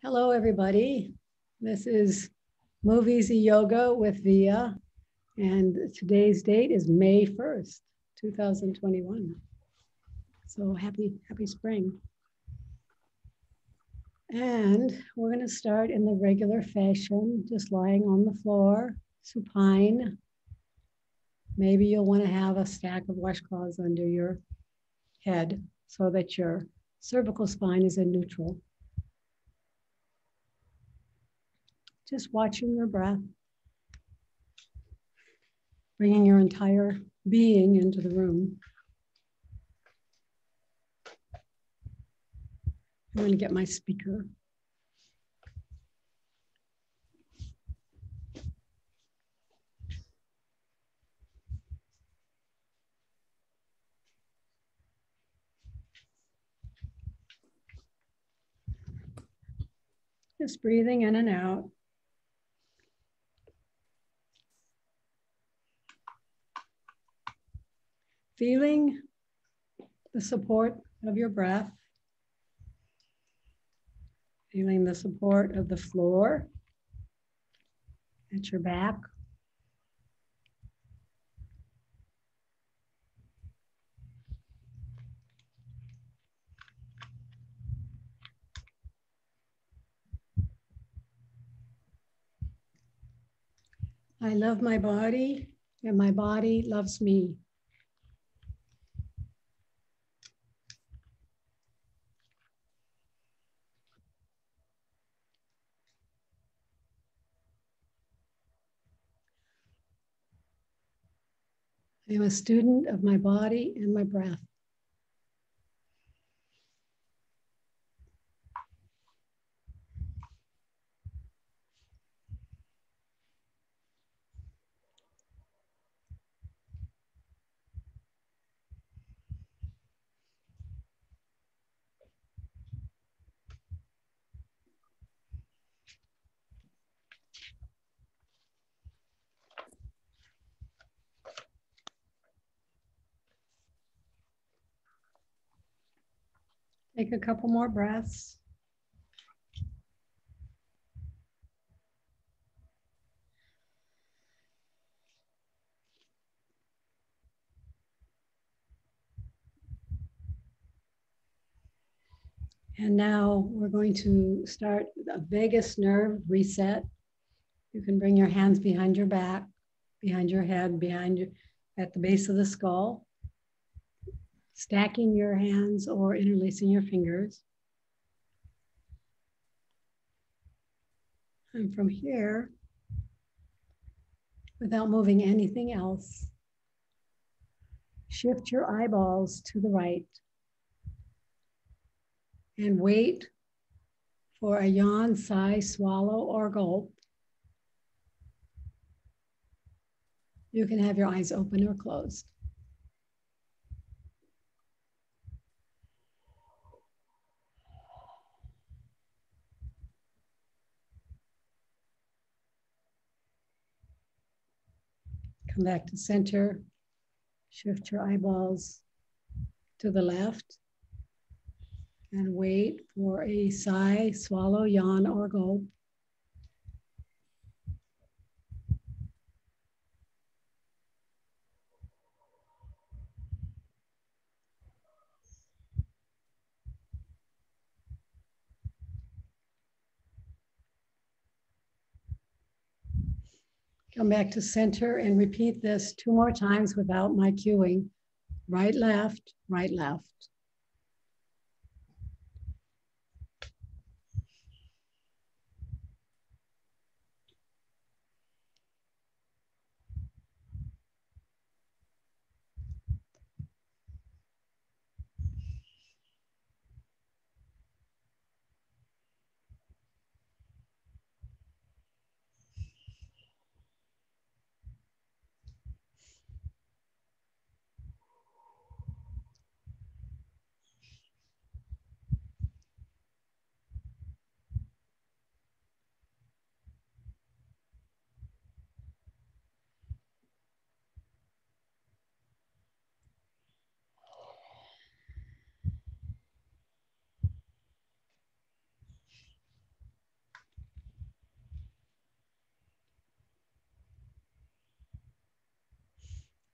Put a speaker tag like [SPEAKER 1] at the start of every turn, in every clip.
[SPEAKER 1] Hello, everybody. This is MoveEasy Yoga with Via, and today's date is May 1st, 2021. So happy spring. And we're going to start in the regular fashion, just lying on the floor, supine. Maybe you'll want to have a stack of washcloths under your head so that your cervical spine is in neutral. Just watching your breath, bringing your entire being into the room. I'm going to get my speaker. Just breathing in and out. Feeling the support of your breath. Feeling the support of the floor at your back. I love my body and my body loves me. I am a student of my body and my breath. Take a couple more breaths. And now we're going to start a vagus nerve reset. You can bring your hands behind your back, behind your head, at the base of the skull, stacking your hands or interlacing your fingers. And from here, without moving anything else, shift your eyeballs to the right and wait for a yawn, sigh, swallow, or gulp. You can have your eyes open or closed. Come back to center. Shift your eyeballs to the left and wait for a sigh, swallow, yawn, or gulp. Come back to center and repeat this 2 more times without my cueing. Right, left, right, left.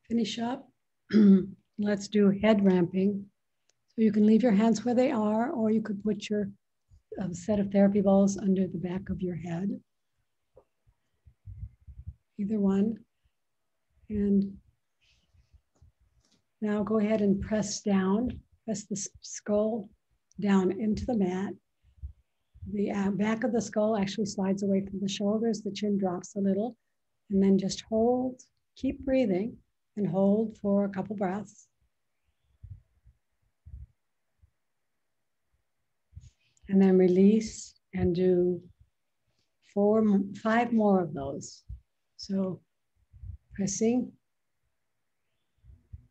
[SPEAKER 1] Finish up. Let's do head ramping. So you can leave your hands where they are, or you could put your set of therapy balls under the back of your head. Either one. And now go ahead and press down, press the skull down into the mat. The back of the skull actually slides away from the shoulders, the chin drops a little, and then just hold, keep breathing, and hold for a couple breaths. And then release and do 5 more of those. So pressing,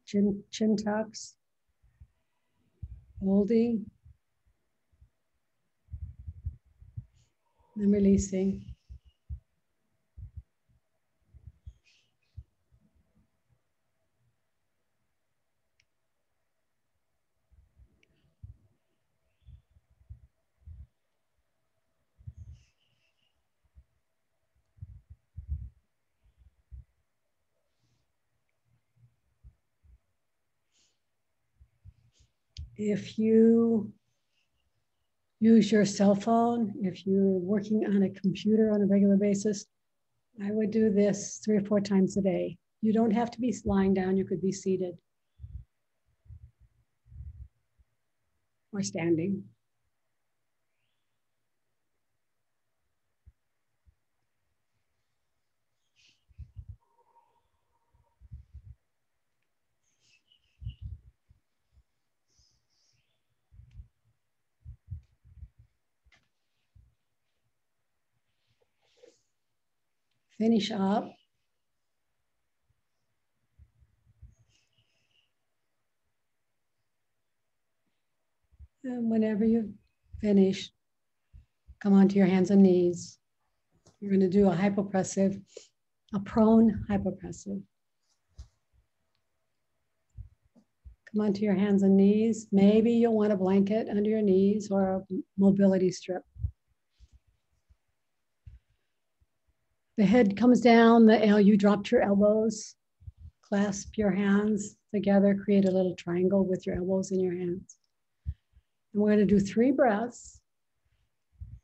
[SPEAKER 1] chin tucks, holding, and releasing. If you use your cell phone, if you're working on a computer on a regular basis, I would do this 3 or 4 times a day. You don't have to be lying down, you could be seated or standing. Finish up. And whenever you finish, come onto your hands and knees. You're going to do a hypopressive, a prone hypopressive. Come onto your hands and knees. Maybe you'll want a blanket under your knees or a mobility strip. The head comes down, you dropped your elbows, clasp your hands together, create a little triangle with your elbows in your hands. And we're going to do 3 breaths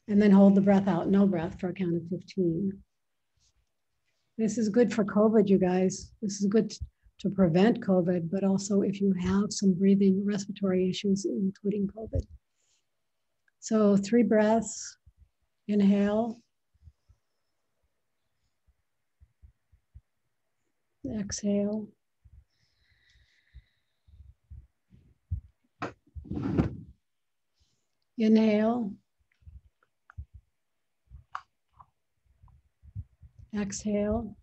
[SPEAKER 1] and then hold the breath out, no breath for a count of 15. This is good for COVID, you guys. This is good to prevent COVID, but also if you have some breathing respiratory issues, including COVID. So 3 breaths, inhale. Exhale. Inhale. Exhale.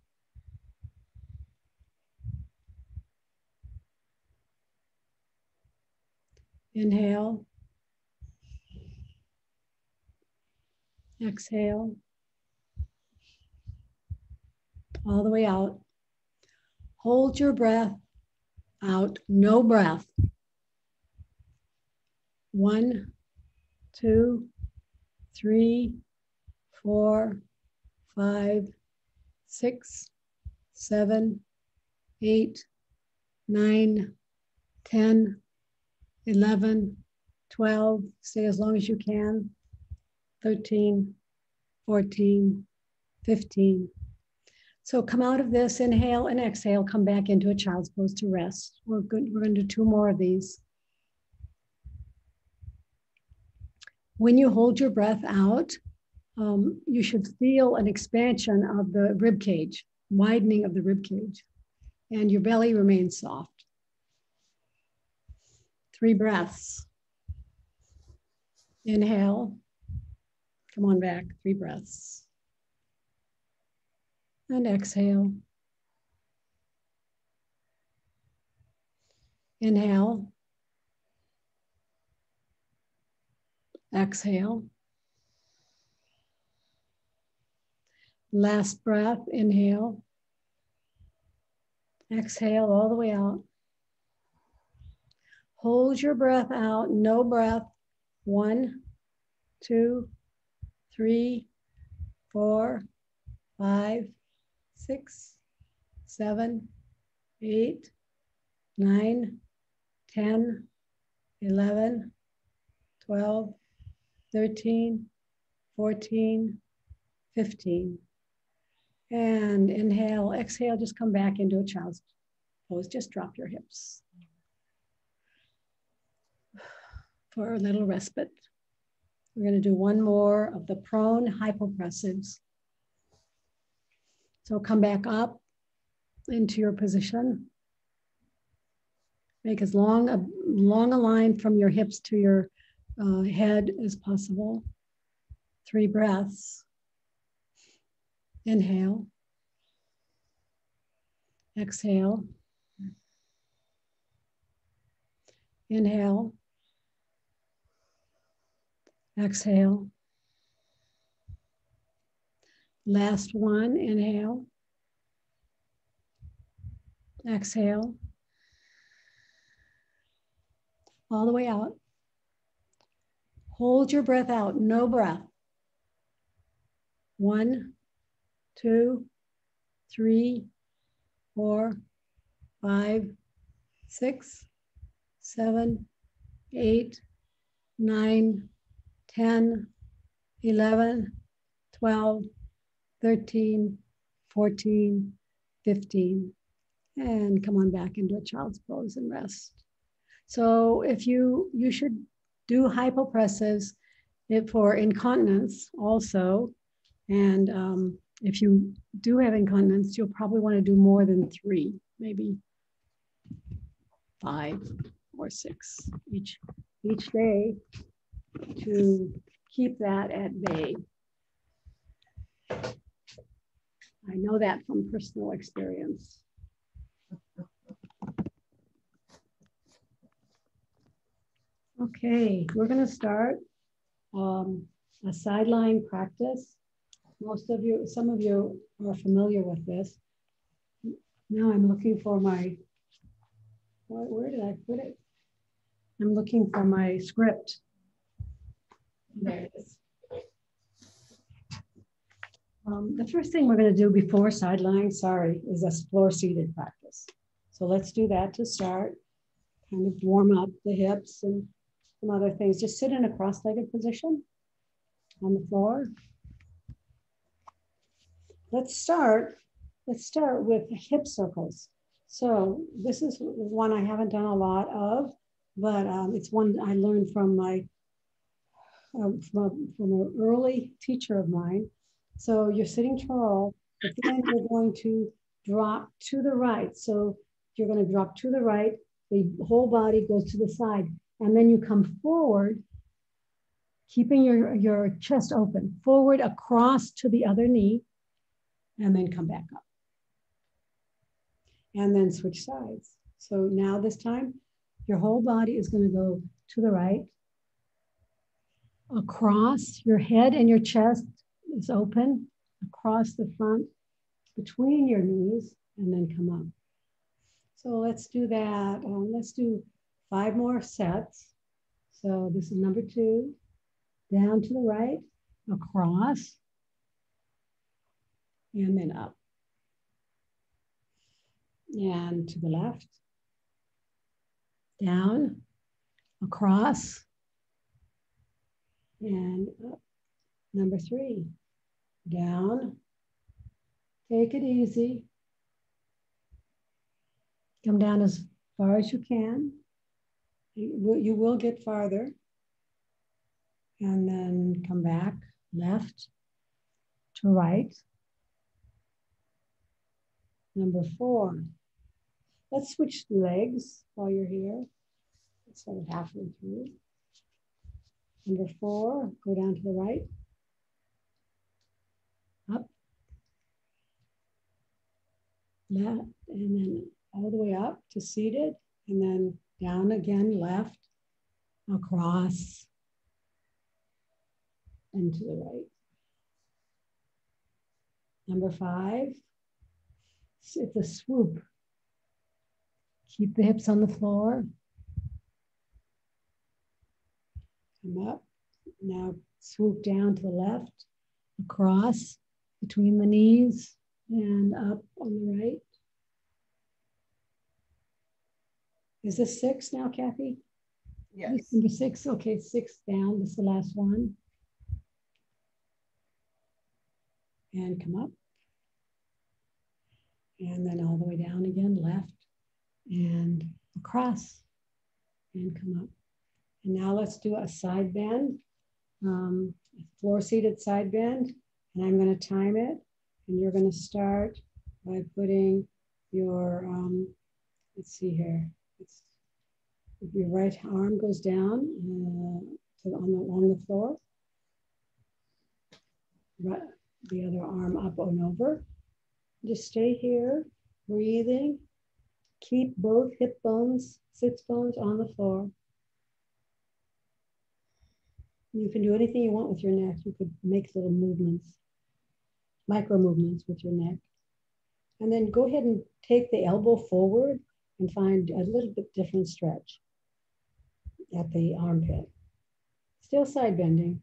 [SPEAKER 1] Inhale. Exhale. All the way out. Hold your breath out, no breath. 1, 2, 3, 4, 5, 6, 7, 8, 9, 10, 11, 12, stay as long as you can, 13, 14, 15. So come out of this, inhale and exhale, come back into a child's pose to rest. We're going to do 2 more of these. When you hold your breath out, you should feel an expansion of the rib cage, widening of the rib cage, and your belly remains soft. 3 breaths. Inhale. Come on back, 3 breaths. And exhale. Inhale. Exhale. Last breath, inhale. Exhale all the way out. Hold your breath out, no breath. 1, 2, 3, 4, 5, 6, 7, 8, 9, 10, 11, 12, 13, 14, 15. And inhale, exhale, just come back into a child's pose. Just drop your hips for a little respite. We're going to do one more of the prone hypopressives. So come back up into your position. Make as long a line from your hips to your head as possible. 3 breaths. Inhale. Exhale. Inhale. Exhale. Last one, inhale. Exhale. All the way out. Hold your breath out, no breath. 1, 2, 3, 4, 5, 6, 7, 8, 9, 10, 11, 12, 13, 14, 15. And come on back into a child's pose and rest. So if you should do hypopressives for incontinence also. And if you do have incontinence, you'll probably want to do more than 3, maybe 5 or 6 each day to keep that at bay. I know that from personal experience. Okay, we're going to start a sideline practice. Some of you are familiar with this. Now I'm looking for my, where did I put it? I'm looking for my script. There it is. The first thing we're going to do before sideline, is a floor seated practice. So let's do that to start. Kind of warm up the hips and some other things. Just sit in a cross-legged position on the floor. Let's start with hip circles. So this is one I haven't done a lot of, but it's one I learned from my from an early teacher of mine. So you're sitting tall, but then you're going to drop to the right. So you're going to drop to the right, the whole body goes to the side, and then you come forward, keeping your chest open, forward across to the other knee, and then come back up. And then switch sides. So now this time, your whole body is going to go to the right, across your head and your chest is open, across the front, between your knees, and then come up. So let's do that. Let's do 5 more sets. So this is number 2, down to the right, across, and then up. And to the left, down, across, and up. Number 3, down, take it easy. Come down as far as you can. You will get farther. And then come back, left to right. Number 4, let's switch legs while you're here. Let's start halfway through. Number 4, go down to the right. Up. Left, and then all the way up to seated, and then down again, left, across, and to the right. Number 5, it's a swoop. Keep the hips on the floor. Come up. Now swoop down to the left, across, between the knees, and up on the right. Is this 6 now, Kathy?
[SPEAKER 2] Yes.
[SPEAKER 1] Number 6. Okay, 6 down. This is the last one. And come up. And then all the way down again, left and across and come up. And now let's do a side bend, floor seated side bend. And I'm going to time it. And you're going to start by putting your, let's see here. Your right arm goes down along the floor. Right, the other arm up and over. Just stay here, breathing. Keep both hip bones, sits bones on the floor. You can do anything you want with your neck. You could make little movements, micro movements with your neck. And then go ahead and take the elbow forward and find a little bit different stretch at the armpit. Still side bending.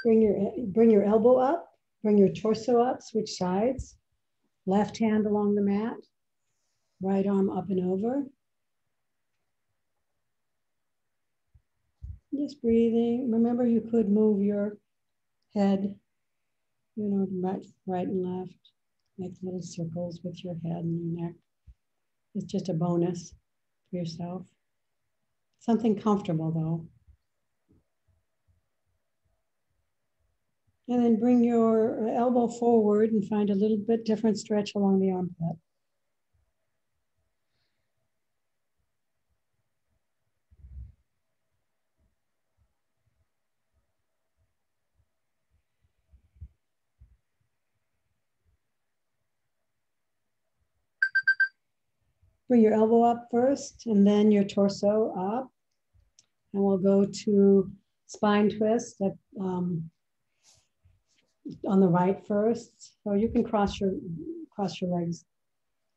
[SPEAKER 1] Bring your elbow up, bring your torso up, switch sides. Left hand along the mat, right arm up and over. Just breathing. Remember, you could move your head, right and left. Make little circles with your head and your neck. It's just a bonus for yourself. Something comfortable though. And then bring your elbow forward and find a little bit different stretch along the armpit. Bring your elbow up first and then your torso up. And we'll go to spine twist on the right first. So you can cross your legs.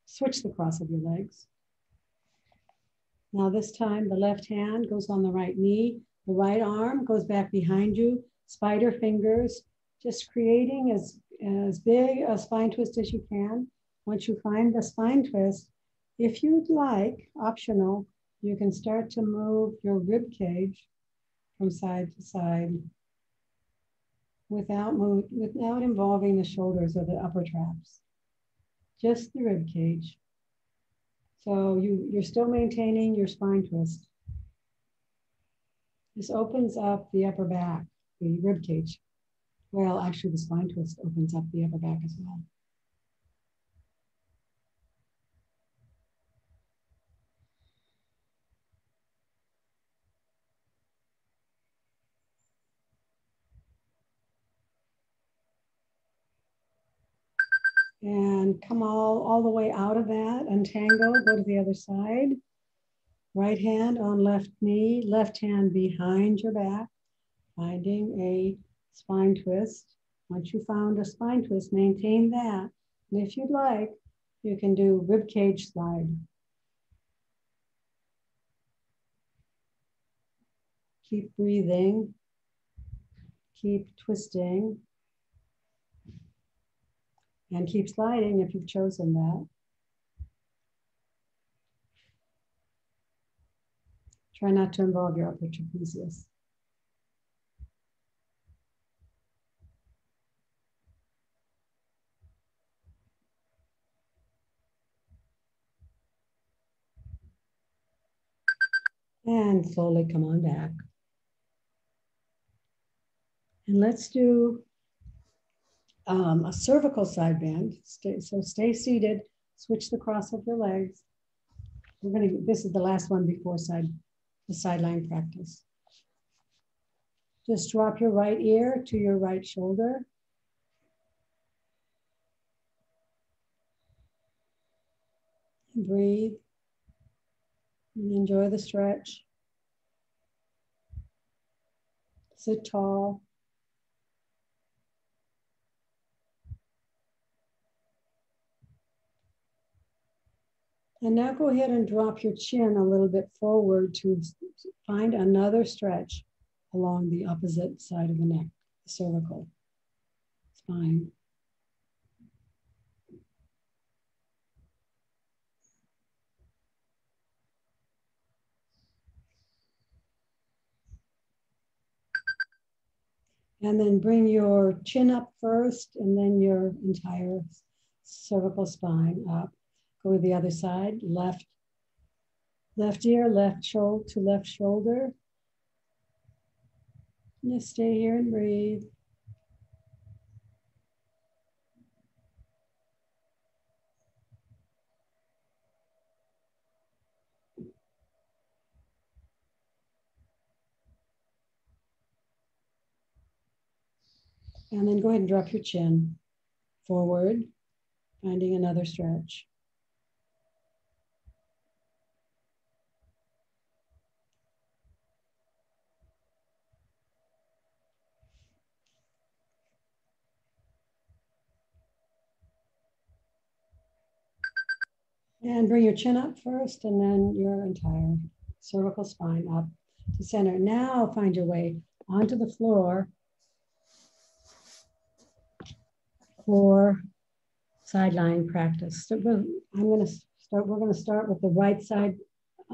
[SPEAKER 1] Switch the cross of your legs. Now this time the left hand goes on the right knee. The right arm goes back behind you. Spider fingers, just creating as big a spine twist as you can. Once you find the spine twist, if you'd like, optional, you can start to move your rib cage from side to side without involving the shoulders or the upper traps. Just the rib cage. So you're still maintaining your spine twist. This opens up the upper back, the rib cage. Well, actually the spine twist opens up the upper back as well. And come all the way out of that, untangle, go to the other side. Right hand on left knee, left hand behind your back, finding a spine twist. Once you found a spine twist, maintain that. And if you'd like, you can do rib cage slide. Keep breathing, keep twisting, and keep sliding if you've chosen that. Try not to involve your upper trapezius. And slowly come on back. And let's do a cervical side bend. Stay seated, switch the cross of your legs. This is the last one before the sideline practice. Just drop your right ear to your right shoulder. And breathe. And enjoy the stretch. Sit tall. And now go ahead and drop your chin a little bit forward to find another stretch. along the opposite side of the neck, the cervical spine. And then bring your chin up first and then your entire cervical spine up. Go to the other side, left ear, left shoulder to left shoulder. Just stay here and breathe. And then go ahead and drop your chin forward, finding another stretch. And bring your chin up first and then your entire cervical spine up to center. Now find your way onto the floor for side lying practice. So we're going to start with the right side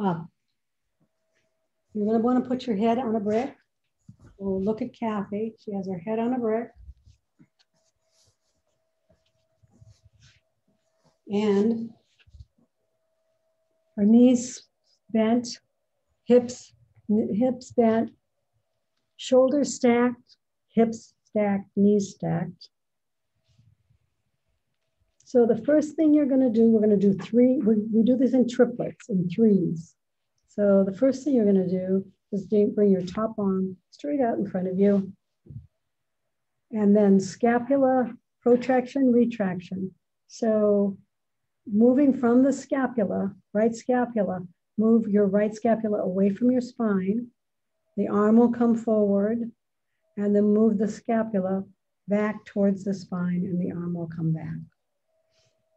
[SPEAKER 1] up. You're going to want to put your head on a brick. We'll look at Kathy. She has her head on a brick. And her knees bent, hips bent, shoulders stacked, hips stacked, knees stacked. So the first thing you're going to do, we're going to do three, we do this in triplets, in threes. So the first thing you're going to do is bring your top arm straight out in front of you. And then scapula, protraction, retraction. So moving from the scapula, right scapula, move your right scapula away from your spine. The arm will come forward and then move the scapula back towards the spine and the arm will come back.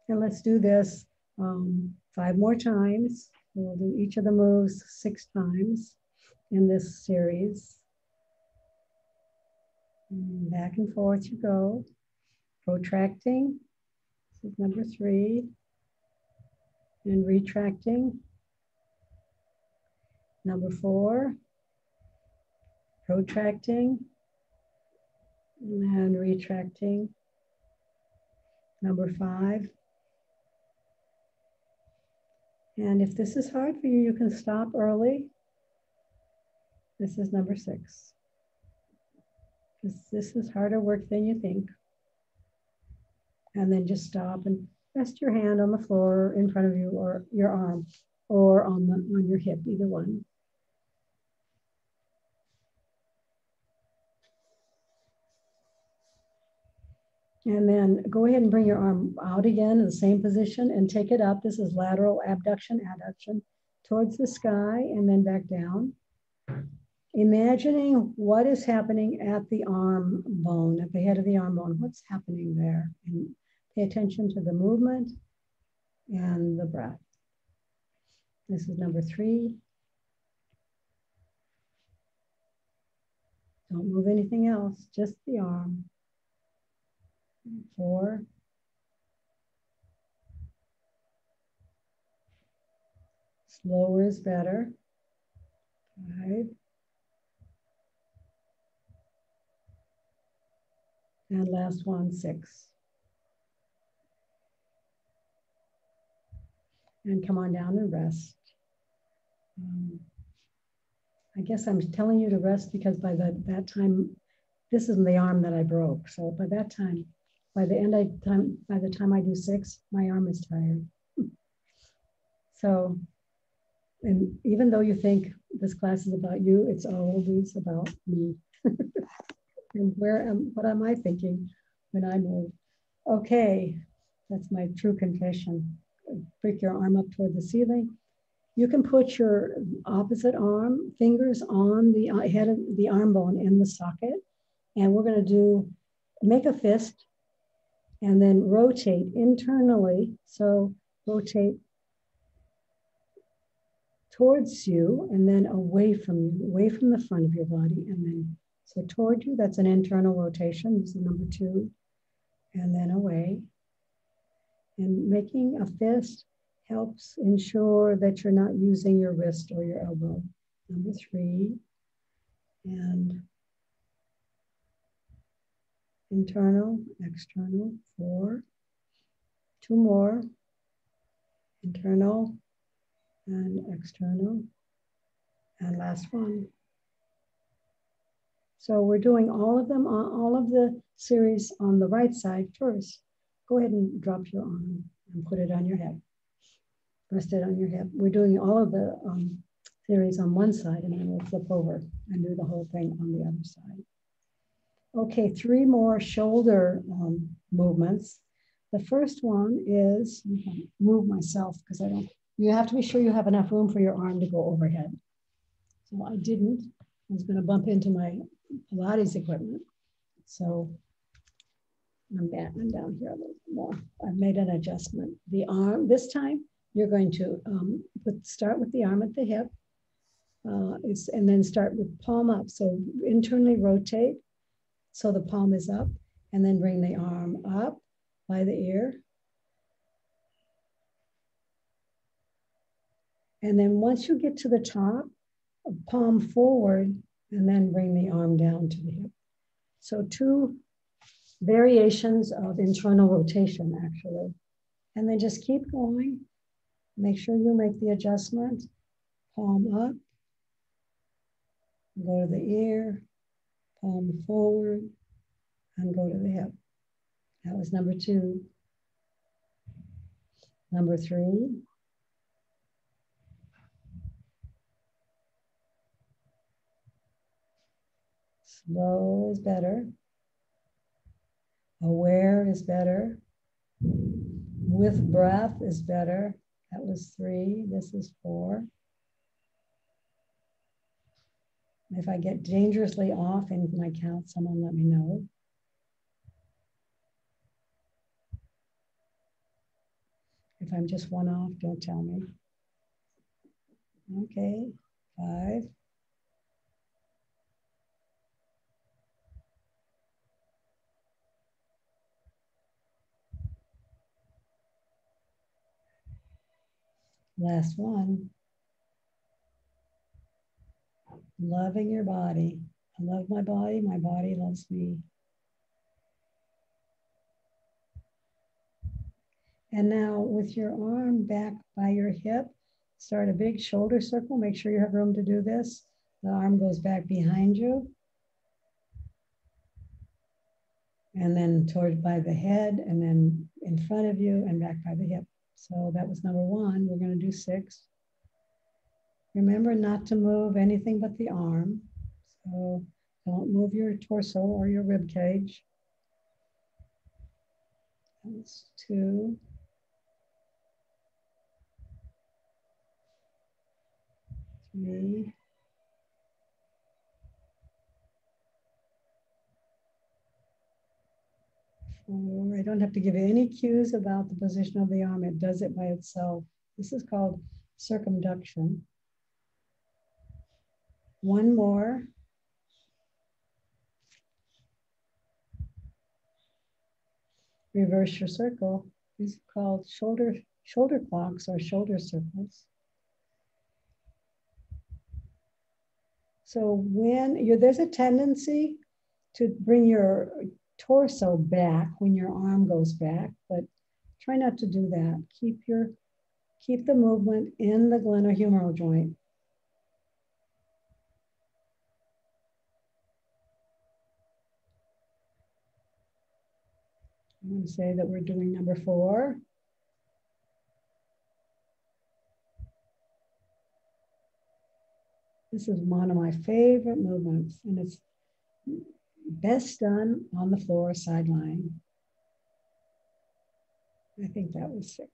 [SPEAKER 1] And let's do this 5 more times. We'll do each of the moves 6 times in this series. And back and forth you go. Protracting, this is number 3. And retracting, number 4. Protracting, and retracting, number 5. And if this is hard for you, you can stop early. This is number 6. Because this is harder work than you think. And then just stop and rest your hand on the floor in front of you or your arm or on your hip, either one. And then go ahead and bring your arm out again in the same position and take it up. This is lateral abduction, adduction towards the sky and then back down. Imagining what is happening at the arm bone, at the head of the arm bone. What's happening there? And pay attention to the movement and the breath. This is number 3. Don't move anything else, just the arm. 4. Slower is better. 5. And last one, 6. And come on down and rest. I guess I'm telling you to rest because by that time, this isn't the arm that I broke. So by that time, by the time I do 6, my arm is tired. So, and even though you think this class is about you, it's always about me. And what am I thinking when I move? Okay, that's my true confession. Break your arm up toward the ceiling. You can put your opposite arm, fingers on the head of the arm bone in the socket. And we're going to make a fist and then rotate internally. So rotate towards you and then away from you, away from the front of your body. And then, so toward you, that's an internal rotation. This is number 2. And then away. And making a fist helps ensure that you're not using your wrist or your elbow. Number 3. And internal, external, 4. 2 more. Internal and external. And last one. So we're doing all of them, all of the series on the right side first. Go ahead and drop your arm and put it on your hip. Rest it on your hip. We're doing all of the series on one side, and then we'll flip over and do the whole thing on the other side. Okay, 3 more shoulder movements. The first one is, move myself because I don't, you have to be sure you have enough room for your arm to go overhead. So I didn't. I was going to bump into my Pilates equipment. So I'm down here a little more. I've made an adjustment. The arm, this time, you're going to start with the arm at the hip, and then start with palm up. So internally rotate, so the palm is up, and then bring the arm up by the ear. And then once you get to the top, palm forward, and then bring the arm down to the hip. So 2 variations of internal rotation, actually. And then just keep going. Make sure you make the adjustment. Palm up, go to the ear, palm forward, and go to the hip. That was number 2. Number 3. Slow is better. Aware is better. With breath is better. That was 3. This is 4. If I get dangerously off in my count, someone let me know. If I'm just 1 off, don't tell me. Okay, 5. Last one. Loving your body. I love my body loves me. And now with your arm back by your hip, start a big shoulder circle. Make sure you have room to do this. The arm goes back behind you. And then toward by the head, and then in front of you and back by the hip. So that was number 1. We're going to do 6. Remember not to move anything but the arm. So don't move your torso or your rib cage. That's 2. 3. 4. I don't have to give you any cues about the position of the arm. It does it by itself. This is called circumduction. 1 more. Reverse your circle. These are called shoulder clocks or shoulder circles. So when there's a tendency to bring your torso back when your arm goes back, but try not to do that. Keep the movement in the glenohumeral joint. I'm going to say that we're doing number 4. This is one of my favorite movements, and it's best done on the floor side lying. I think that was 6.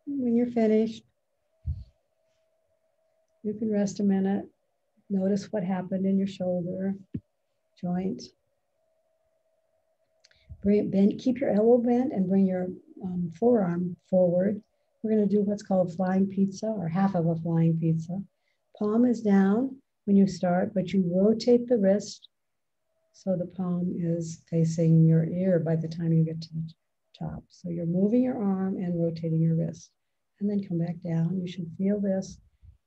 [SPEAKER 1] When you're finished, you can rest a minute. Notice what happened in your shoulder joint. Keep your elbow bent and bring your forearm forward We're going to do what's called flying pizza, or half of a flying pizza. Palm is down when you start, but you rotate the wrist so the palm is facing your ear by the time you get to the top. So you're moving your arm and rotating your wrist. And then come back down. You should feel this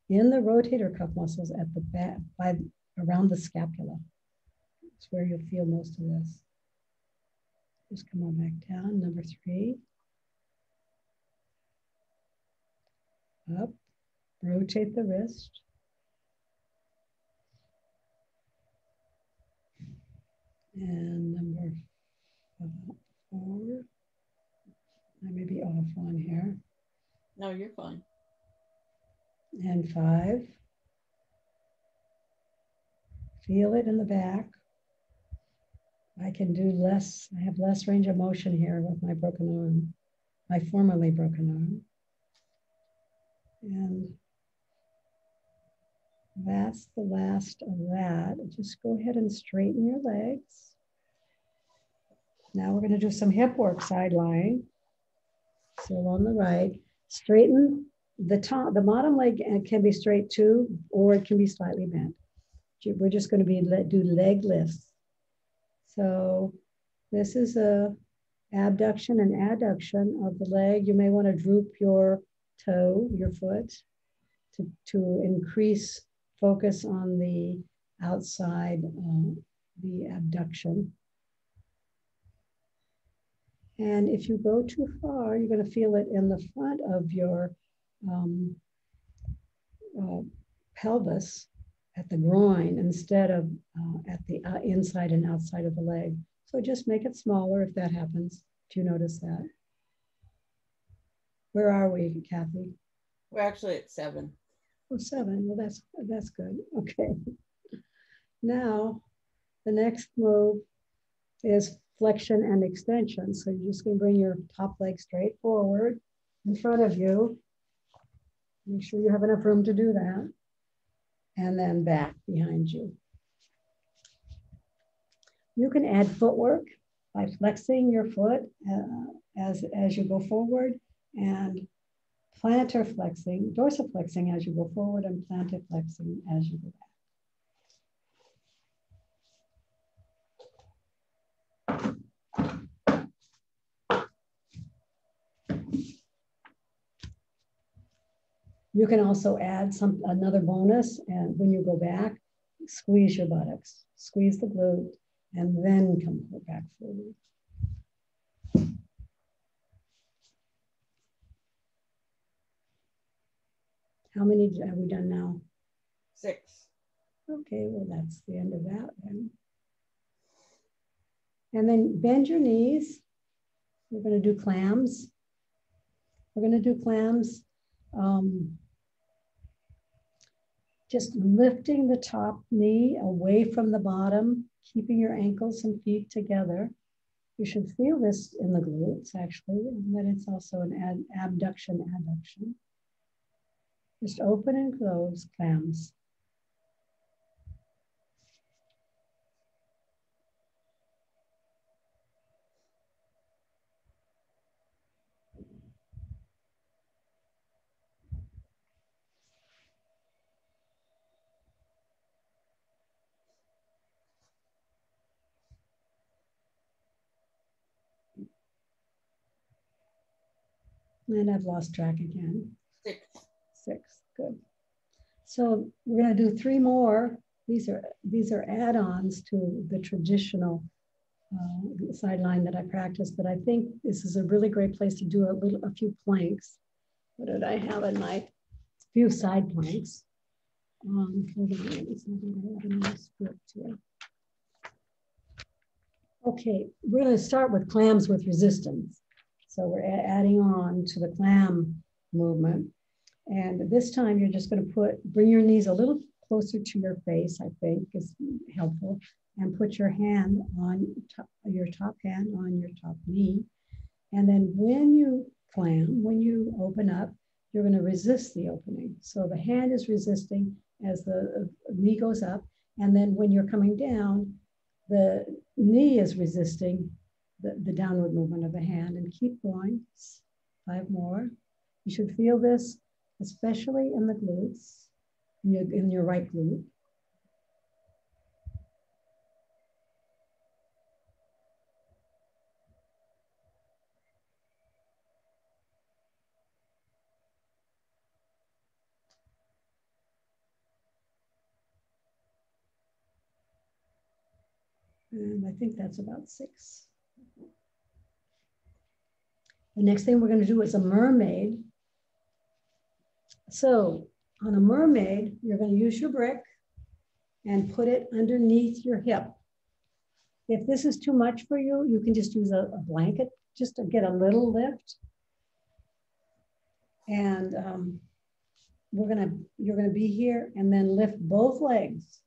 [SPEAKER 1] in the rotator cuff muscles at the back, around the scapula. It's where you'll feel most of this. Just come on back down. Number 3. Up. Rotate the wrist. And number 4. I may be off on here.
[SPEAKER 2] No, you're fine.
[SPEAKER 1] And 5. Feel it in the back. I can do less. I have less range of motion here with my broken arm, my formerly broken arm. And that's the last of that. Just go ahead and straighten your legs. Now we're going to do some hip work, side lying. So on the right, straighten the top. The bottom leg can be straight too, or it can be slightly bent. We're just going to do leg lifts. So this is a abduction and adduction of the leg. You may want to droop your toe, your foot, to increase focus on the outside, the abduction. And if you go too far, you're going to feel it in the front of your pelvis at the groin instead of at the inside and outside of the leg. So just make it smaller if that happens, if you notice that. Where are we, Kathy?
[SPEAKER 2] We're actually at 7.
[SPEAKER 1] Oh, 7. Well, that's good. Okay. Now, the next move is flexion and extension. So you're just going to bring your top leg straight forward in front of you. Make sure you have enough room to do that. And then back behind you. You can add footwork by flexing your foot as you go forward, and plantar flexing, dorsiflexing as you go forward, and plantar flexing as you go back. You can also add another bonus, and when you go back, squeeze your buttocks, squeeze the glute, and then come back forward. How many have we done now?
[SPEAKER 2] 6.
[SPEAKER 1] Okay, well, that's the end of that then. And then bend your knees. We're going to do clams. We're going to do clams. Just lifting the top knee away from the bottom, keeping your ankles and feet together. You should feel this in the glutes, actually, and then it's also an abduction, adduction. Just open and close clams. And I've lost track again.
[SPEAKER 2] 6.
[SPEAKER 1] 6, good. So we're going to do 3 more. These are add-ons to the traditional sideline that I practice, but I think this is a really great place to do a few planks. What did I have in my few side planks? Hold on, it's not going to have a nice script here. Okay, we're going to start with clams with resistance. So we're adding on to the clam movement. And this time you're just going to bring your knees a little closer to your face, I think is helpful, and put your hand on your top hand on your top knee. And then when you clam, when you open up, you're going to resist the opening. So the hand is resisting as the knee goes up. And then when you're coming down, the knee is resisting the downward movement of the hand. And keep going. 5 more. You should feel this, especially in the glutes, in your right glute. And I think that's about 6. The next thing we're going to do is a mermaid. So on a mermaid, you're going to use your brick and put it underneath your hip. If this is too much for you, you can just use a blanket just to get a little lift. And you're gonna be here and then lift both legs.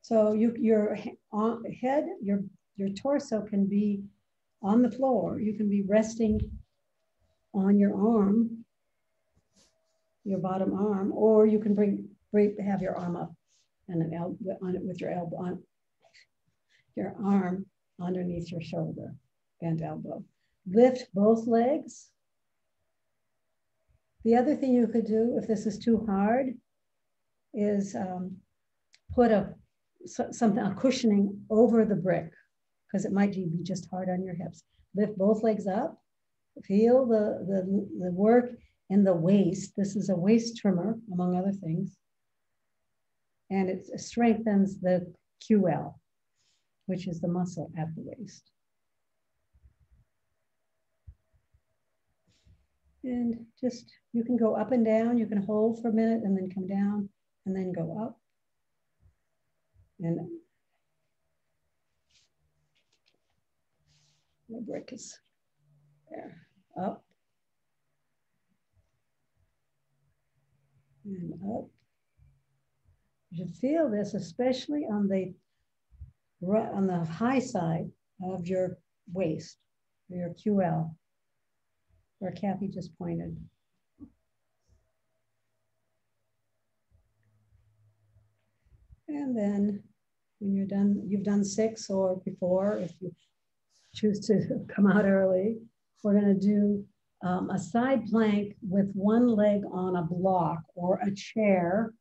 [SPEAKER 1] So your head, your torso can be on the floor. You can be resting on your arm, your bottom arm, or you can have your arm up and an elbow on it with your elbow on your arm underneath your shoulder, bent elbow. Lift both legs. The other thing you could do if this is too hard is put a cushioning over the brick, because it might be just hard on your hips. Lift both legs up. Feel the work in the waist. This is a waist trimmer, among other things. And it strengthens the QL, which is the muscle at the waist. And just, you can go up and down. You can hold for a minute and then come down and then go up. And the brick is there, up and up. You should feel this, especially on the high side of your waist, or your QL, where Kathy just pointed. And then when you're done, you've done 6 or before, if you choose to come out early, we're going to do a side plank with one leg on a block or a chair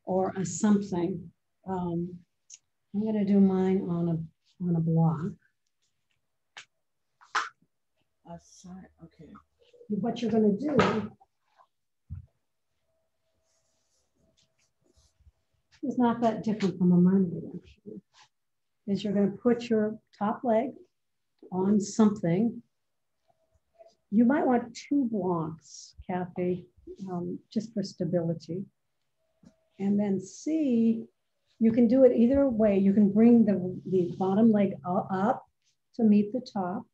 [SPEAKER 1] or a something. I'm going to do mine on a block.
[SPEAKER 2] A side, okay.
[SPEAKER 1] What you're going to do is not that different from a mermaid, actually. Is you're going to put your top leg on something. You might want 2 blocks, Kathy, just for stability. And then see, you can do it either way. You can bring the bottom leg up to meet the top,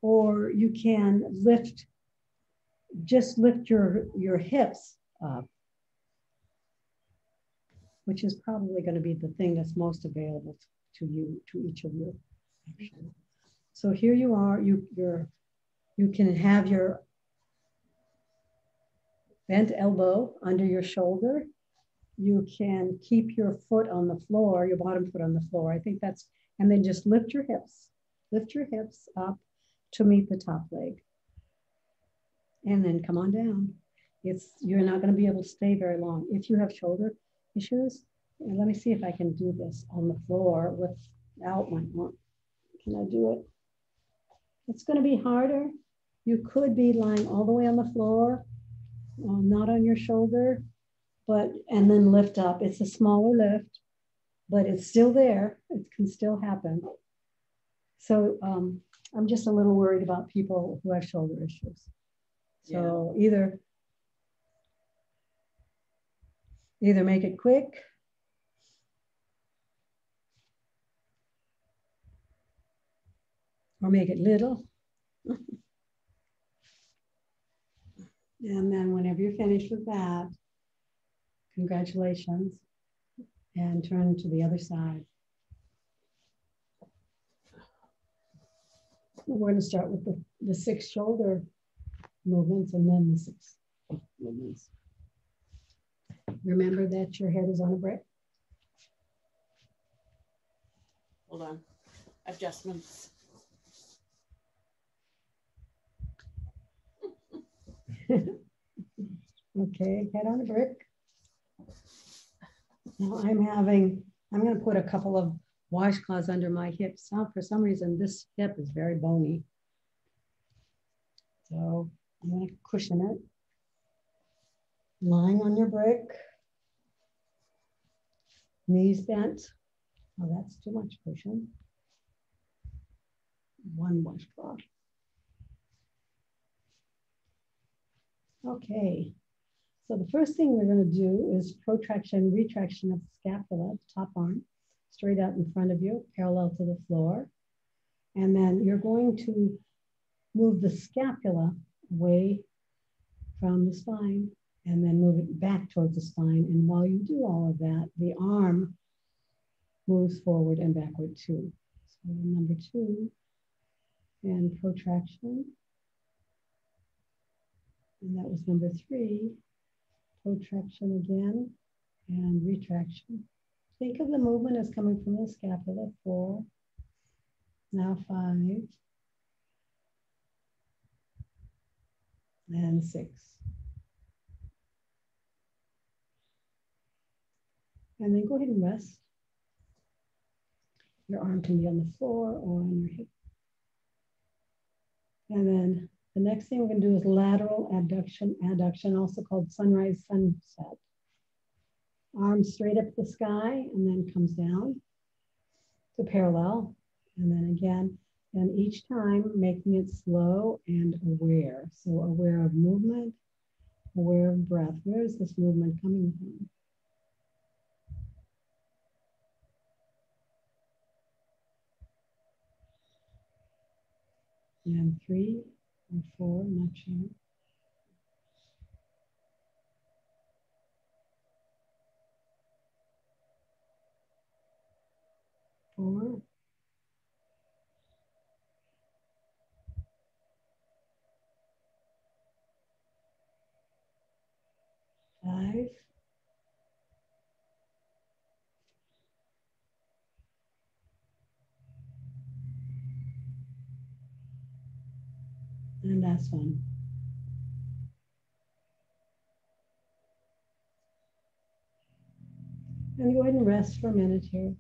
[SPEAKER 1] or you can just lift your hips up, which is probably going to be the thing that's most available to you, to each of you. Actually. So here you are, you can have your bent elbow under your shoulder. You can keep your foot on the floor, your bottom foot on the floor. I think that's, and then just lift your hips up to meet the top leg. And then come on down. You're not going to be able to stay very long. If you have shoulder issues, let me see if I can do this on the floor without my arm. Can I do it? It's going to be harder. You could be lying all the way on the floor, not on your shoulder, and then lift up. It's a smaller lift, but it's still there. It can still happen. So I'm just a little worried about people who have shoulder issues. So yeah. Either make it quick or make it little. And then whenever you're finished with that, congratulations, and turn to the other side. We're going to start with the 6 shoulder movements and then the 6 movements. Remember that your head is on a brick.
[SPEAKER 2] Hold on. Adjustments.
[SPEAKER 1] Okay, head on the brick. Now I'm going to put a couple of washcloths under my hips. Now, for some reason, this hip is very bony. So I'm going to cushion it. Lying on your brick. Knees bent. Oh, that's too much cushion. One washcloth. Okay. So the first thing we're going to do is protraction, retraction of the scapula, the top arm, straight out in front of you, parallel to the floor. And then you're going to move the scapula away from the spine and then move it back towards the spine. And while you do all of that, the arm moves forward and backward too. So number 2, and protraction. And that was number 3, protraction again, and retraction. Think of the movement as coming from the scapula, 4, now 5, and 6. And then go ahead and rest. Your arm can be on the floor or on your hip. And then the next thing we're going to do is lateral adduction, also called sunrise, sunset. Arm straight up the sky and then comes down to parallel. And then again, and each time making it slow and aware. So aware of movement, aware of breath. Where is this movement coming from? And 3 or 4, not sure. 4. 5. And last one. And go ahead and rest for a minute here.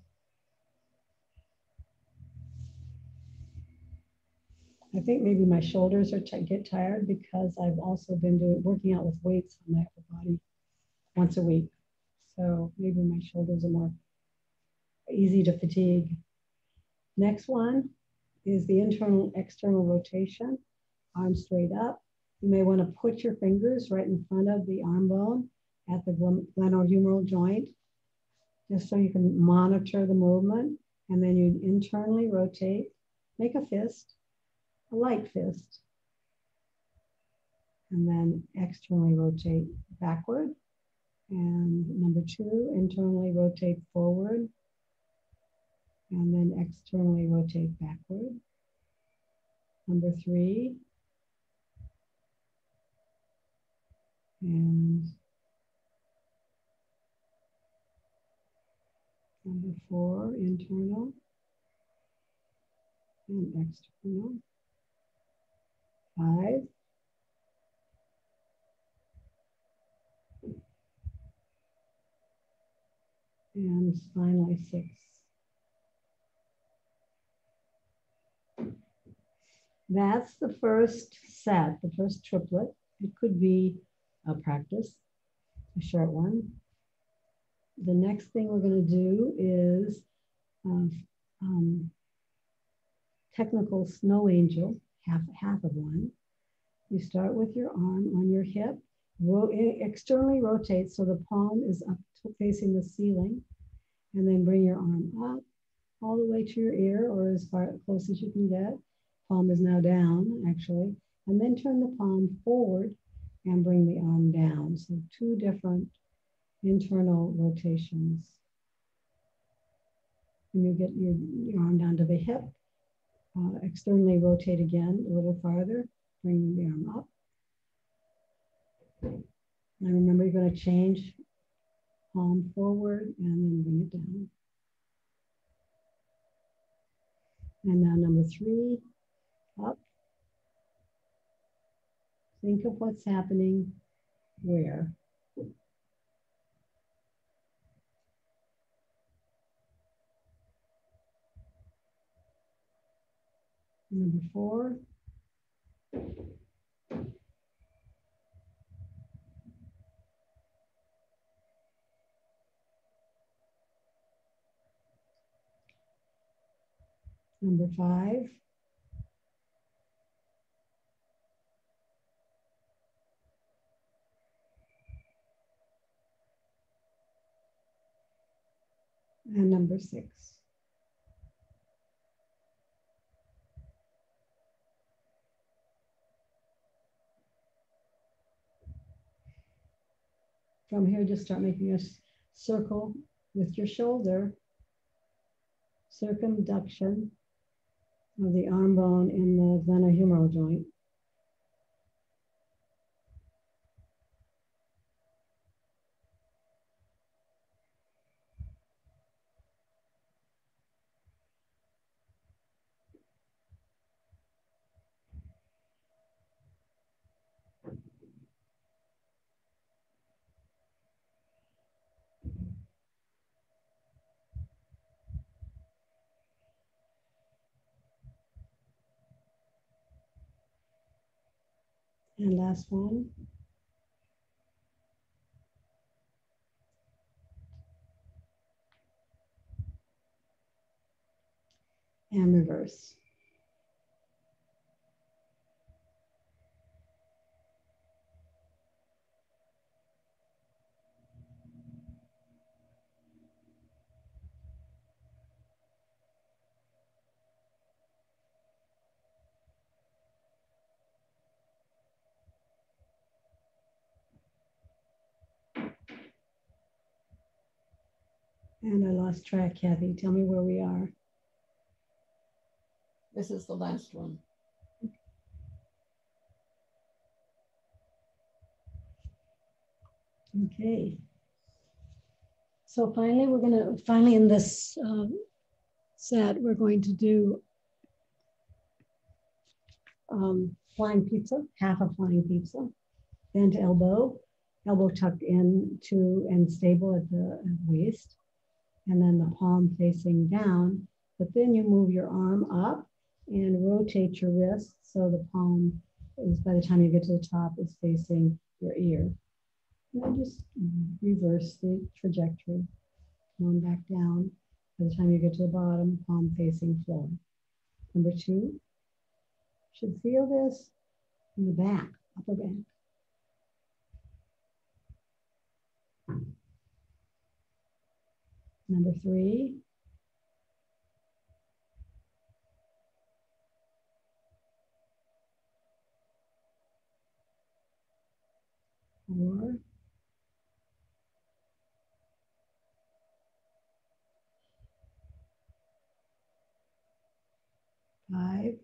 [SPEAKER 1] I think maybe my shoulders get tired because I've also been working out with weights on my upper body once a week. So maybe my shoulders are more easy to fatigue. Next one is the internal external rotation. Arm straight up. You may want to put your fingers right in front of the arm bone at the glenohumeral joint, just so you can monitor the movement. And then you internally rotate, make a fist, a light fist. And then externally rotate backward. And number 2, internally rotate forward. And then externally rotate backward. Number 3. And number 4, internal and external. 5. And finally 6. That's the first set, the first triplet. It could be a practice, a short one. The next thing we're going to do is technical snow angel, half of one. You start with your arm on your hip, externally rotate so the palm is up facing the ceiling, and then bring your arm up all the way to your ear or as far close as you can get. Palm is now down, actually, and then turn the palm forward and bring the arm down. So 2 different internal rotations. When you get your arm down to the hip, externally rotate again a little farther, bring the arm up. And remember, you're going to change palm forward and then bring it down. And now number 3, up. Think of what's happening where. Number 4. Number 5. And number 6. From here, just start making a circle with your shoulder, circumduction of the arm bone in the glenohumeral joint. And last one. And reverse. And I lost track, Kathy. Tell me where we are.
[SPEAKER 2] This is the last one.
[SPEAKER 1] Okay. So finally in this set, we're going to do flying pizza, half a flying pizza, bent elbow, elbow tucked in to and stable at the waist, and then the palm facing down. But then you move your arm up and rotate your wrist so the palm is, by the time you get to the top, is facing your ear. And then just reverse the trajectory. Come on back down. By the time you get to the bottom, palm facing floor. Number 2, should feel this in the back, upper back. Number 3. Four. 5.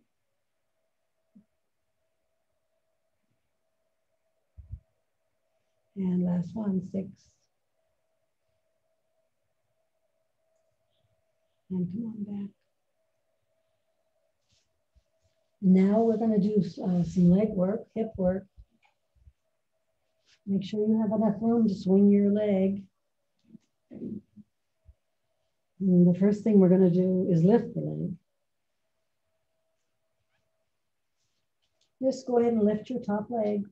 [SPEAKER 1] And last one, 6. And come on back. Now we're going to do some leg work, hip work. Make sure you have enough room to swing your leg. And the first thing we're going to do is lift the leg. Just go ahead and lift your top leg.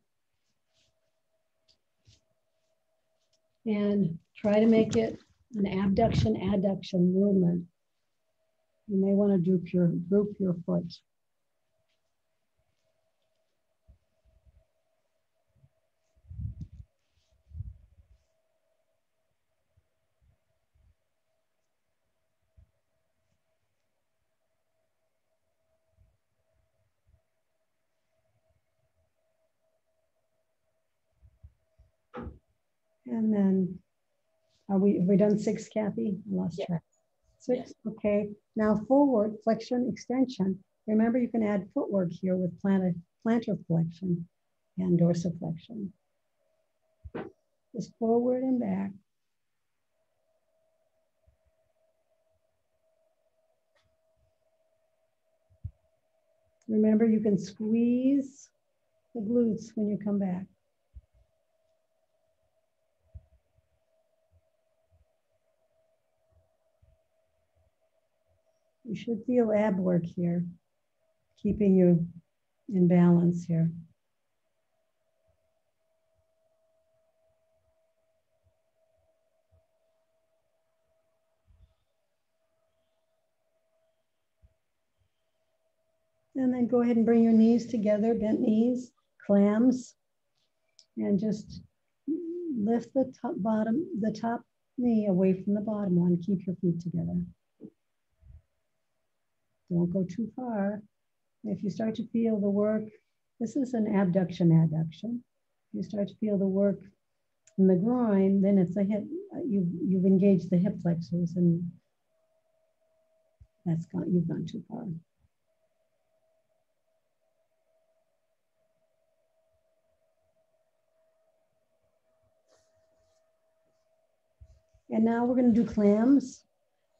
[SPEAKER 1] And try to make it an abduction-adduction movement. You may want to droop your foot. And then, have we done 6, Kathy? I lost track. 6, yes. Okay. Now forward, flexion, extension. Remember, you can add footwork here with plantar flexion and dorsiflexion. Just forward and back. Remember, you can squeeze the glutes when you come back. You should feel ab work here, keeping you in balance here. And then go ahead and bring your knees together, bent knees, clams, and just lift the top knee away from the bottom one. Keep your feet together. Don't go too far. If you start to feel the work, this is an abduction, adduction. You start to feel the work in the groin, then it's a hip. You've engaged the hip flexors, and you've gone too far. And now we're going to do clams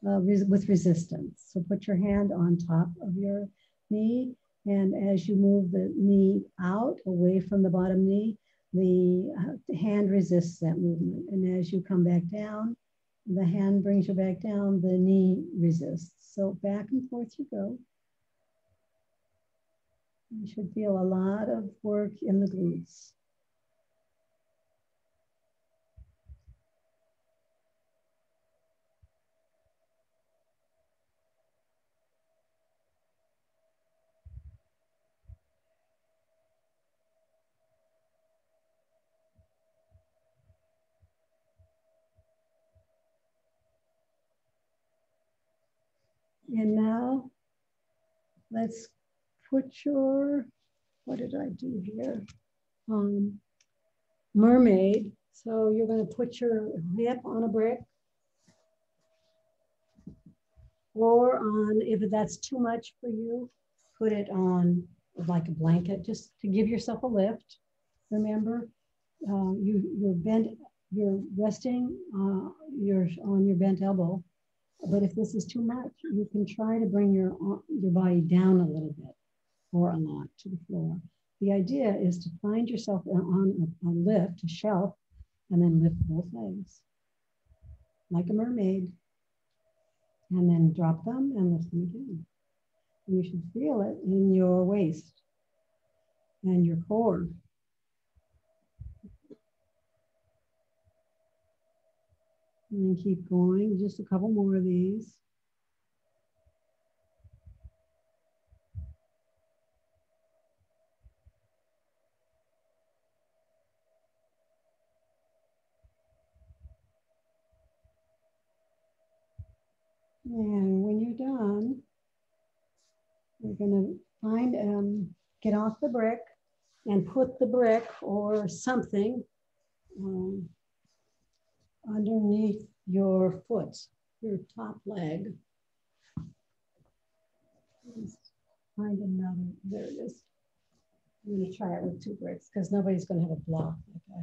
[SPEAKER 1] with resistance. So put your hand on top of your knee, and as you move the knee out away from the bottom knee, the hand resists that movement. And as you come back down, the hand brings you back down, the knee resists. So back and forth you go. You should feel a lot of work in the glutes. And now let's put your, what did I do here? Mermaid. So you're going to put your hip on a brick, or on, if that's too much for you, put it on like a blanket, just to give yourself a lift. Remember, you're resting, you're on your bent elbow. But if this is too much, you can try to bring your body down a little bit or a lot to the floor. The idea is to find yourself on a lift, a shelf, and then lift both legs like a mermaid. And then drop them and lift them again. And you should feel it in your waist and your core. And then keep going, just a couple more of these. And when you're done, you're going to get off the brick and put the brick or something underneath your foot, your top leg. Let's find another, there it is. I'm going to try it with 2 bricks because nobody's going to have a block like I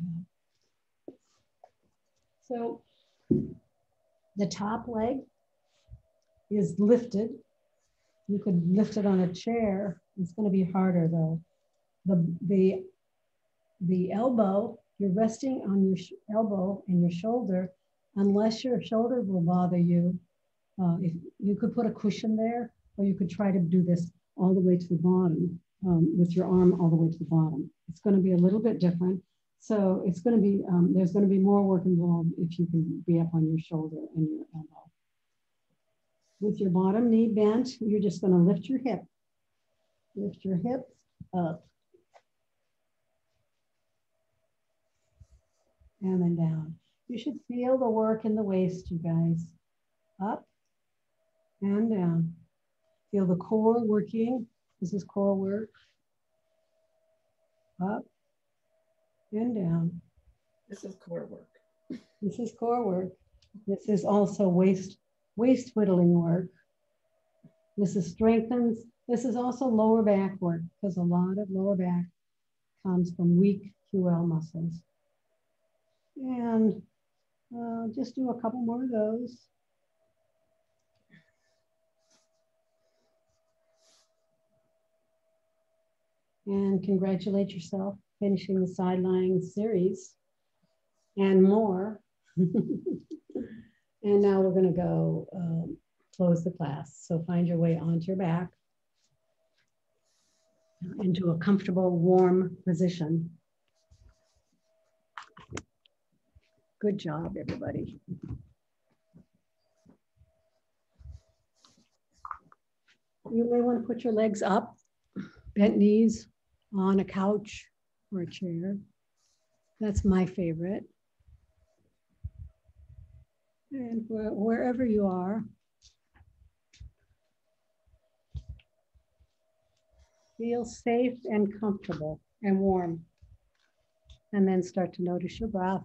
[SPEAKER 1] have. So the top leg is lifted. You could lift it on a chair. It's going to be harder though. The elbow, you're resting on your elbow and your shoulder, unless your shoulder will bother you. If you could put a cushion there, or you could try to do this all the way to the bottom, with your arm all the way to the bottom. It's going to be a little bit different. So it's going to be, there's going to be more work involved if you can be up on your shoulder and your elbow. With your bottom knee bent, you're just going to lift your hip. Lift your hips up. And then down. You should feel the work in the waist, you guys. Up and down. Feel the core working. This is core work. Up and down.
[SPEAKER 2] This is core work.
[SPEAKER 1] This is core work. This is also waist whittling work. This is strengthens. This is also lower back work, because a lot of lower back comes from weak QL muscles. And just do a couple more of those. And congratulate yourself finishing the side lying series and more. And now we're going to go close the class. So find your way onto your back into a comfortable, warm position. Good job, everybody. You may want to put your legs up, bent knees on a couch or a chair. That's my favorite. And wherever you are, feel safe and comfortable and warm. And then start to notice your breath.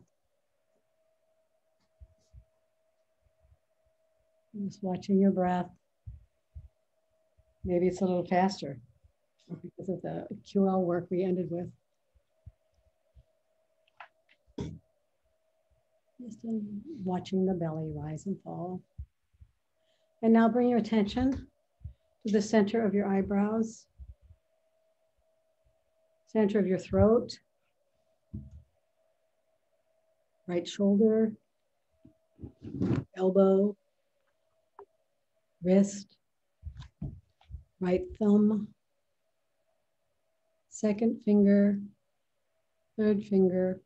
[SPEAKER 1] Just watching your breath. Maybe it's a little faster because of the QL work we ended with. Just watching the belly rise and fall. And now bring your attention to the center of your eyebrows, center of your throat, right shoulder, elbow, wrist, right thumb, second finger, third finger,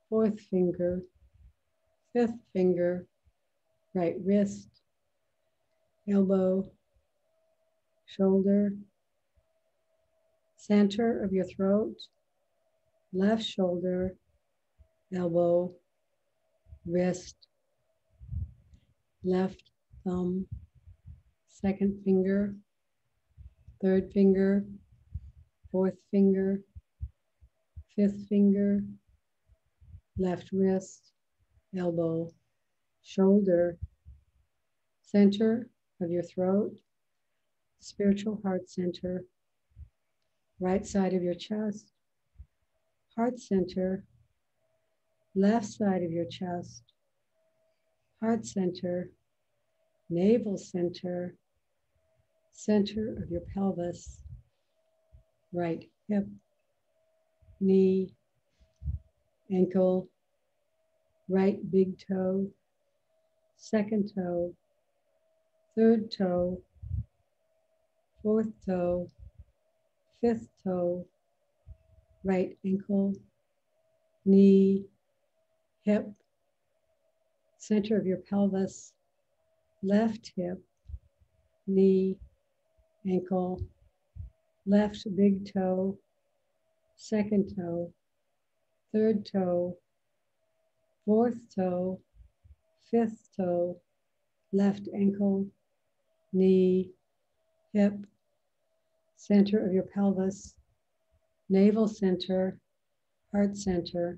[SPEAKER 1] fourth finger, fifth finger, right wrist, elbow, shoulder, center of your throat, left shoulder, elbow, wrist, left thumb, second finger, third finger, fourth finger, fifth finger, left wrist, elbow, shoulder, center of your throat, spiritual heart center, right side of your chest, heart center, left side of your chest, heart center, navel center, center of your pelvis, right hip, knee, ankle, right big toe, second toe, third toe, fourth toe, fifth toe, right ankle, knee, hip, center of your pelvis, left hip, knee, ankle, left big toe, second toe, third toe, fourth toe, fifth toe, left ankle, knee, hip, center of your pelvis, navel center, heart center,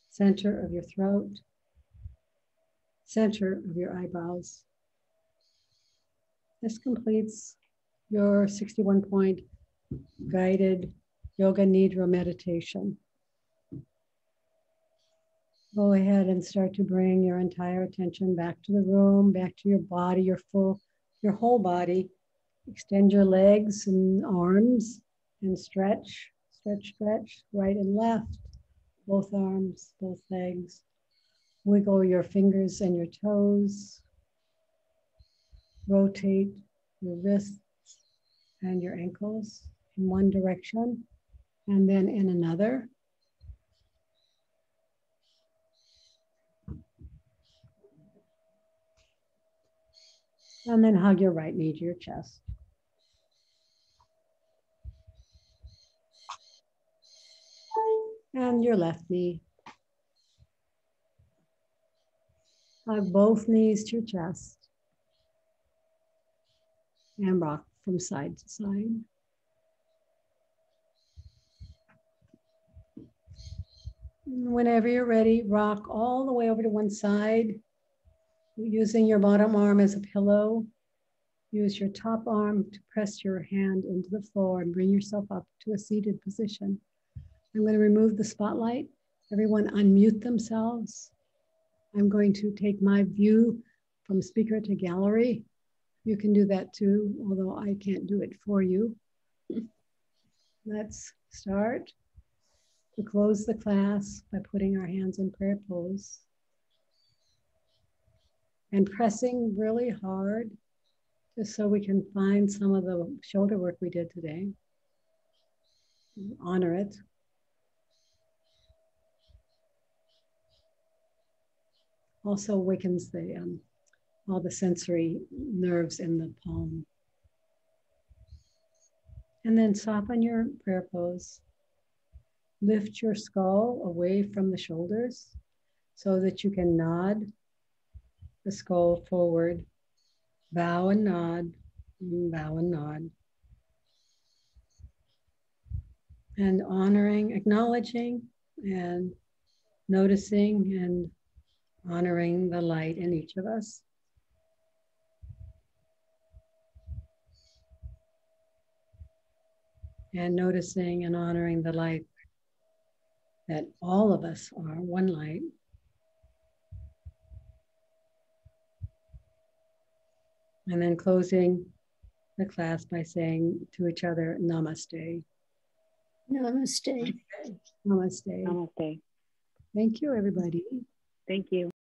[SPEAKER 1] center of your throat, center of your eyebrows. This completes your 61-point guided Yoga Nidra meditation. Go ahead and start to bring your entire attention back to the room, back to your body, your whole body. Extend your legs and arms and stretch, right and left, both arms, both legs. Wiggle your fingers and your toes. Rotate your wrists and your ankles in one direction and then in another. And then hug your right knee to your chest. And your left knee. Hug both knees to your chest. And rock from side to side. Whenever you're ready, rock all the way over to one side, using your bottom arm as a pillow. Use your top arm to press your hand into the floor and bring yourself up to a seated position. I'm going to remove the spotlight. Everyone unmute themselves. I'm going to take my view from speaker to gallery. You can do that too, although I can't do it for you. Let's start to close the class by putting our hands in prayer pose and pressing really hard just so we can find some of the shoulder work we did today. Honor it. Also awakens the all the sensory nerves in the palm. And then soften your prayer pose. Lift your skull away from the shoulders so that you can nod the skull forward. Bow and nod, bow and nod. And honoring, acknowledging, and noticing and honoring the light in each of us. And noticing and honoring the light that all of us are one light. And then closing the class by saying to each other, Namaste.
[SPEAKER 3] Namaste.
[SPEAKER 1] Namaste.
[SPEAKER 3] Namaste.
[SPEAKER 1] Thank you, everybody.
[SPEAKER 3] Thank you.